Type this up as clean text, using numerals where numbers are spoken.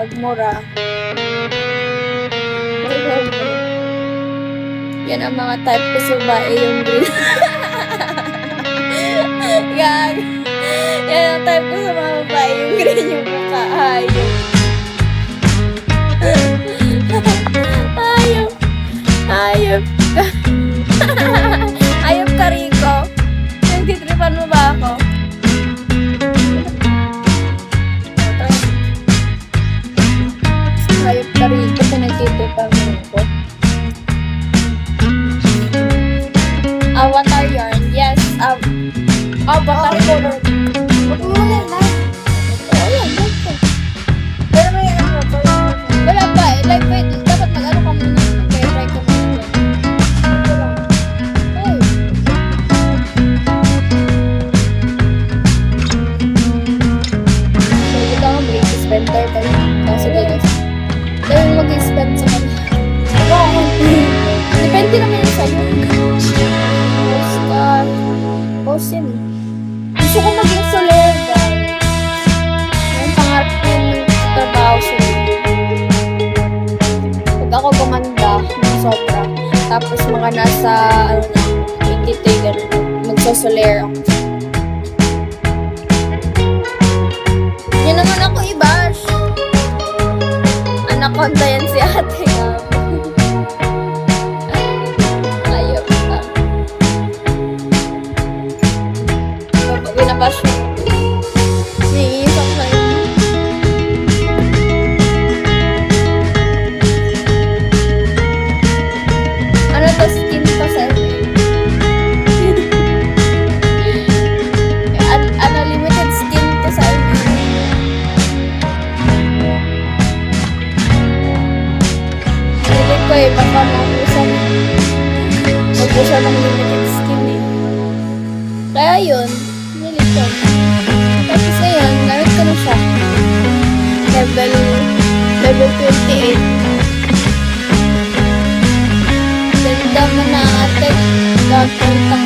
magmura. Yan ang mga type ko sa babae, yung green. Gag. Yan ang type ko sa mga babae, yung green yung mukha. Ayop. Ayop. Ayop ka. Ayop ka, Rico. Nagtitripan mo ba ako? Ayop ka, Rico. Nagtitripan mo ako. Avatar yarn. Yes. Avatar color. Huwag mo na lang. Oo, yan. Pero may ano pa. Wala pa eh. Like, wait. Dapat mag-ano ka muna. Mag-try ka muna. Ay. So, ito ang mag-spend tayo. Kasi guys. Dahil mag-spend sa kanila. Depende naman yun sa'yo. Post yan eh. Gusto ko maging soler, guys. Yung pangarap ko yung trabaho soler. Pag ako gumanda ng sobra, tapos mga nasa, 83, gano'n, magsosoler ako. Yan naman ako i-bash. Anak ko, yan si ate. Binabash mo. Naiisap sa'yo. Ano to? Skin to sa limited skin to sa Nilip ko eh. Baka mag-usa ng limited skin eh. Kaya yun. Tapos ngayon, gamit ko na siya. Level 28. Ganda mo na ate. Gagawin ka